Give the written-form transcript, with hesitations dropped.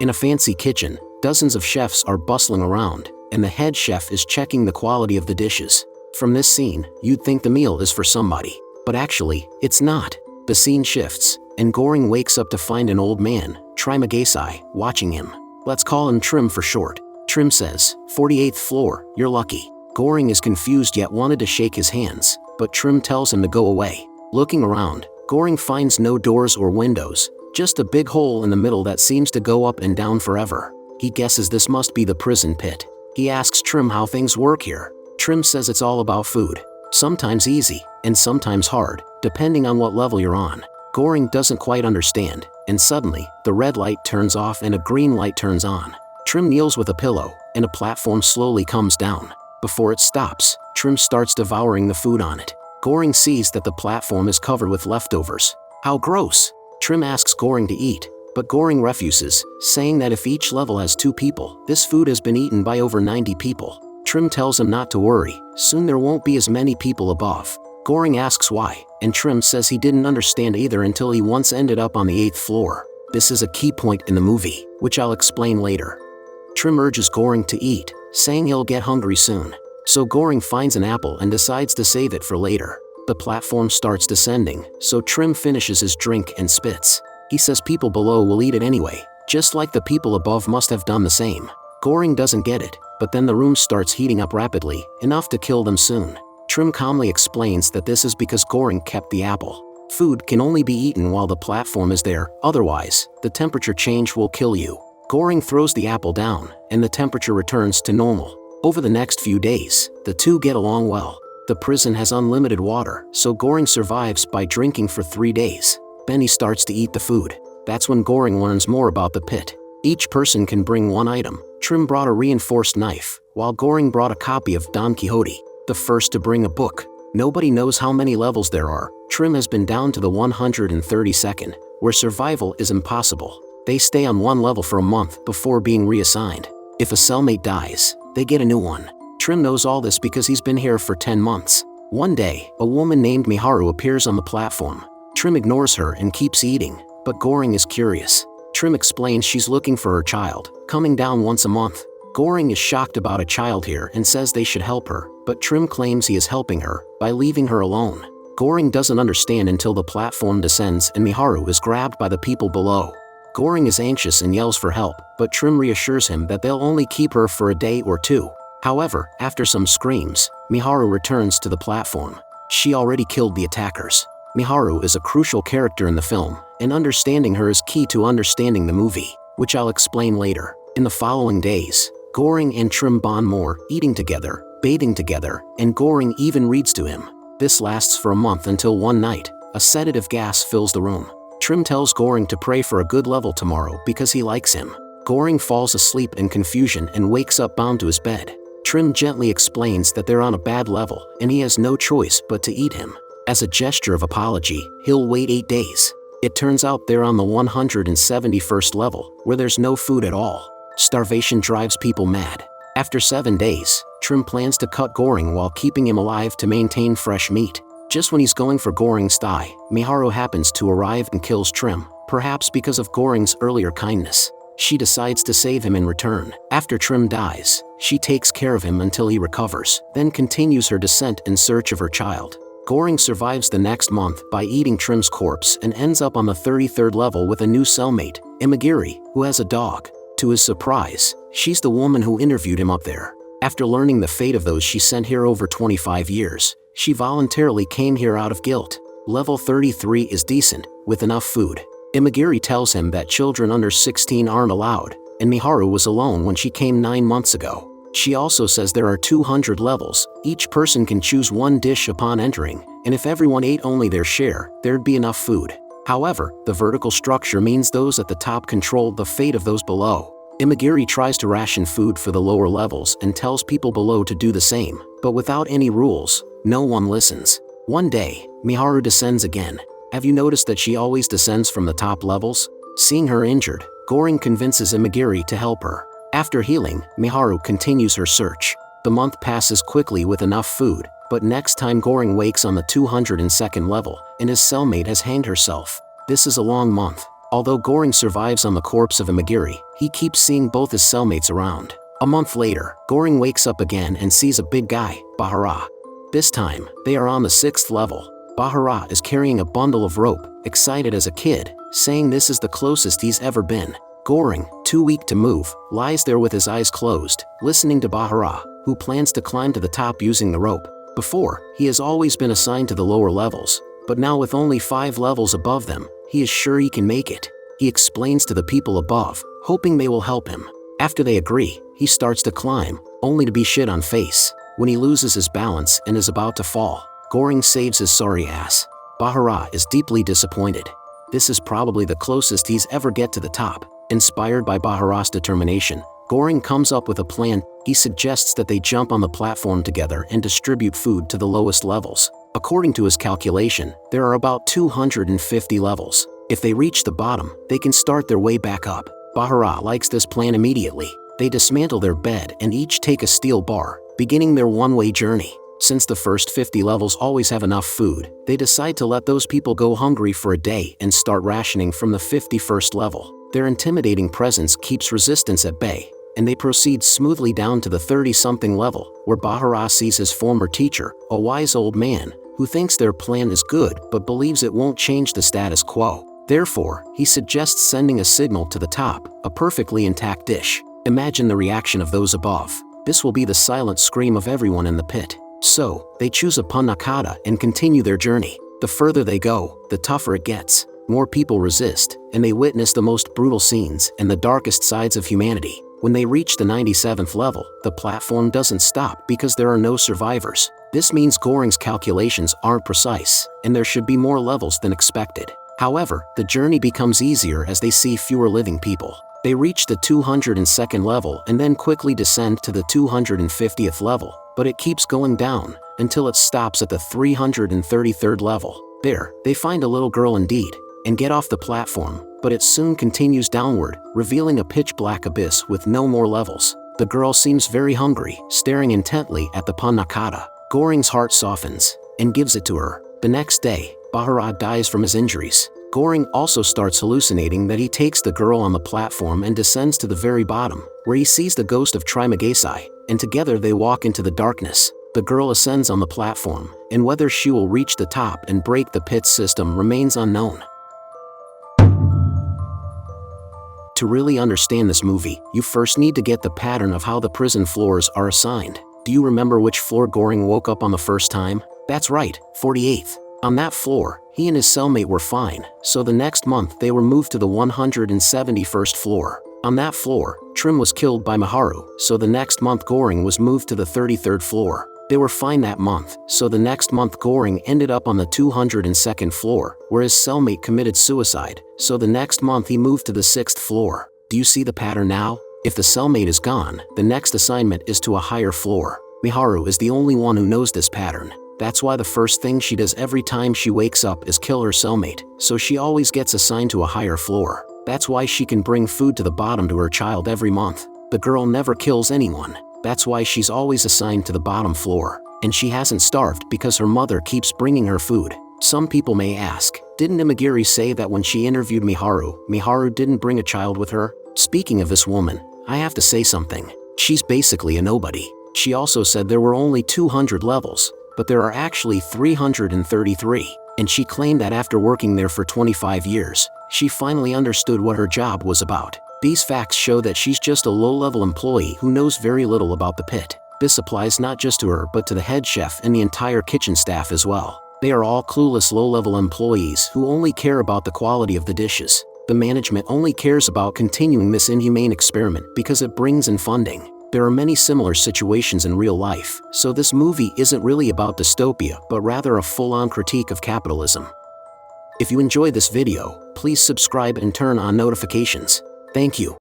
In a fancy kitchen, dozens of chefs are bustling around, and the head chef is checking the quality of the dishes. From this scene, you'd think the meal is for somebody, but actually, it's not. The scene shifts, and Goring wakes up to find an old man, Trimagasi, watching him. Let's call him Trim for short. Trim says, 48th floor, you're lucky. Goring is confused yet wanted to shake his hands, but Trim tells him to go away. Looking around, Goring finds no doors or windows, just a big hole in the middle that seems to go up and down forever. He guesses this must be the prison pit. He asks Trim how things work here. Trim says it's all about food. Sometimes easy, and sometimes hard, depending on what level you're on. Goring doesn't quite understand, and suddenly, the red light turns off and a green light turns on. Trim kneels with a pillow, and a platform slowly comes down. Before it stops, Trim starts devouring the food on it. Goring sees that the platform is covered with leftovers. How gross! Trim asks Goring to eat, but Goring refuses, saying that if each level has 2 people, this food has been eaten by over 90 people. Trim tells him not to worry, soon there won't be as many people above. Goring asks why, and Trim says he didn't understand either until he once ended up on the 8th floor. This is a key point in the movie, which I'll explain later. Trim urges Goring to eat, saying he'll get hungry soon. So Goring finds an apple and decides to save it for later. The platform starts descending, so Trim finishes his drink and spits. He says people below will eat it anyway, just like the people above must have done the same. Goring doesn't get it, but then the room starts heating up rapidly, enough to kill them soon. Trim calmly explains that this is because Goring kept the apple. Food can only be eaten while the platform is there, otherwise, the temperature change will kill you. Goring throws the apple down, and the temperature returns to normal. Over the next few days, the two get along well. The prison has unlimited water, so Goring survives by drinking for 3 days. Then he starts to eat the food. That's when Goring learns more about the pit. Each person can bring one item. Trim brought a reinforced knife, while Goring brought a copy of Don Quixote, the first to bring a book. Nobody knows how many levels there are. Trim has been down to the 132nd, where survival is impossible. They stay on one level for a month before being reassigned. If a cellmate dies, they get a new one. Trim knows all this because he's been here for 10 months. One day, a woman named Miharu appears on the platform. Trim ignores her and keeps eating, but Goring is curious. Trim explains she's looking for her child, coming down once a month. Goring is shocked about a child here and says they should help her, but Trim claims he is helping her by leaving her alone. Goring doesn't understand until the platform descends and Miharu is grabbed by the people below. Goring is anxious and yells for help, but Trim reassures him that they'll only keep her for a day or 2. However, after some screams, Miharu returns to the platform. She already killed the attackers. Miharu is a crucial character in the film, and understanding her is key to understanding the movie, which I'll explain later. In the following days, Goring and Trim bond more, eating together, bathing together, and Goring even reads to him. This lasts for a month until one night, a sedative gas fills the room. Trim tells Goring to pray for a good level tomorrow because he likes him. Goring falls asleep in confusion and wakes up bound to his bed. Trim gently explains that they're on a bad level and he has no choice but to eat him. As a gesture of apology, he'll wait 8 days. It turns out they're on the 171st level, where there's no food at all. Starvation drives people mad. After 7 days, Trim plans to cut Goring while keeping him alive to maintain fresh meat. Just when he's going for Goring's thigh, Miharu happens to arrive and kills Trim, perhaps because of Goring's earlier kindness. She decides to save him in return. After Trim dies, she takes care of him until he recovers, then continues her descent in search of her child. Goring survives the next month by eating Trim's corpse and ends up on the 33rd level with a new cellmate, Imagiri, who has a dog. To his surprise, she's the woman who interviewed him up there. After learning the fate of those she sent here over 25 years, she voluntarily came here out of guilt. Level 33 is decent, with enough food. Imagiri tells him that children under 16 aren't allowed, and Miharu was alone when she came 9 months ago. She also says there are 200 levels, each person can choose one dish upon entering, and if everyone ate only their share, there'd be enough food. However, the vertical structure means those at the top control the fate of those below. Imagiri tries to ration food for the lower levels and tells people below to do the same, but without any rules, no one listens. One day, Miharu descends again. Have you noticed that she always descends from the top levels? Seeing her injured, Goring convinces Imagiri to help her. After healing, Miharu continues her search. The month passes quickly with enough food, but next time Goring wakes on the 202nd level, and his cellmate has hanged herself. This is a long month. Although Goring survives on the corpse of Imagiri, he keeps seeing both his cellmates around. A month later, Goring wakes up again and sees a big guy, Bahara. This time, they are on the 6th level. Bahara is carrying a bundle of rope, excited as a kid, saying this is the closest he's ever been. Goring, too weak to move, lies there with his eyes closed, listening to Bahara, who plans to climb to the top using the rope. Before, he has always been assigned to the lower levels, but now with only 5 levels above them, he is sure he can make it. He explains to the people above, hoping they will help him. After they agree, he starts to climb, only to be shit on face. When he loses his balance and is about to fall, Goring saves his sorry ass. Bahara is deeply disappointed. This is probably the closest he's ever get to the top. Inspired by Bahara's determination, Goring comes up with a plan. He suggests that they jump on the platform together and distribute food to the lowest levels. According to his calculation, there are about 250 levels. If they reach the bottom, they can start their way back up. Bahara likes this plan immediately. They dismantle their bed and each take a steel bar, beginning their one-way journey. Since the first 50 levels always have enough food, they decide to let those people go hungry for a day and start rationing from the 51st level. Their intimidating presence keeps resistance at bay, and they proceed smoothly down to the 30-something level, where Bahara sees his former teacher, a wise old man, who thinks their plan is good but believes it won't change the status quo. Therefore, he suggests sending a signal to the top, a perfectly intact dish. Imagine the reaction of those above. This will be the silent scream of everyone in the pit. So, they choose a panakata and continue their journey. The further they go, the tougher it gets. More people resist, and they witness the most brutal scenes and the darkest sides of humanity. When they reach the 97th level, the platform doesn't stop because there are no survivors. This means Goring's calculations aren't precise, and there should be more levels than expected. However, the journey becomes easier as they see fewer living people. They reach the 202nd level and then quickly descend to the 250th level, but it keeps going down until it stops at the 333rd level. There, they find a little girl indeed, and get off the platform, but it soon continues downward, revealing a pitch-black abyss with no more levels. The girl seems very hungry, staring intently at the panakata. Goring's heart softens, and gives it to her. The next day, Bahara dies from his injuries. Goring also starts hallucinating that he takes the girl on the platform and descends to the very bottom, where he sees the ghost of Trimagesai, and together they walk into the darkness. The girl ascends on the platform, and whether she will reach the top and break the pit system remains unknown. To really understand this movie, you first need to get the pattern of how the prison floors are assigned. Do you remember which floor Goring woke up on the first time? That's right, 48th. On that floor, he and his cellmate were fine, so the next month they were moved to the 171st floor. On that floor, Trim was killed by Miharu, so the next month Goring was moved to the 33rd floor. They were fine that month, so the next month Goring ended up on the 202nd floor, where his cellmate committed suicide, so the next month he moved to the 6th floor. Do you see the pattern now? If the cellmate is gone, the next assignment is to a higher floor. Miharu is the only one who knows this pattern. That's why the first thing she does every time she wakes up is kill her cellmate, so she always gets assigned to a higher floor. That's why she can bring food to the bottom to her child every month. The girl never kills anyone. That's why she's always assigned to the bottom floor. And she hasn't starved because her mother keeps bringing her food. Some people may ask, didn't Imagiri say that when she interviewed Miharu didn't bring a child with her? Speaking of this woman, I have to say something. She's basically a nobody. She also said there were only 200 levels, but there are actually 333. And she claimed that after working there for 25 years, she finally understood what her job was about. These facts show that she's just a low-level employee who knows very little about the pit. This applies not just to her but to the head chef and the entire kitchen staff as well. They are all clueless low-level employees who only care about the quality of the dishes. The management only cares about continuing this inhumane experiment because it brings in funding. There are many similar situations in real life, so this movie isn't really about dystopia but rather a full-on critique of capitalism. If you enjoyed this video, please subscribe and turn on notifications. Thank you.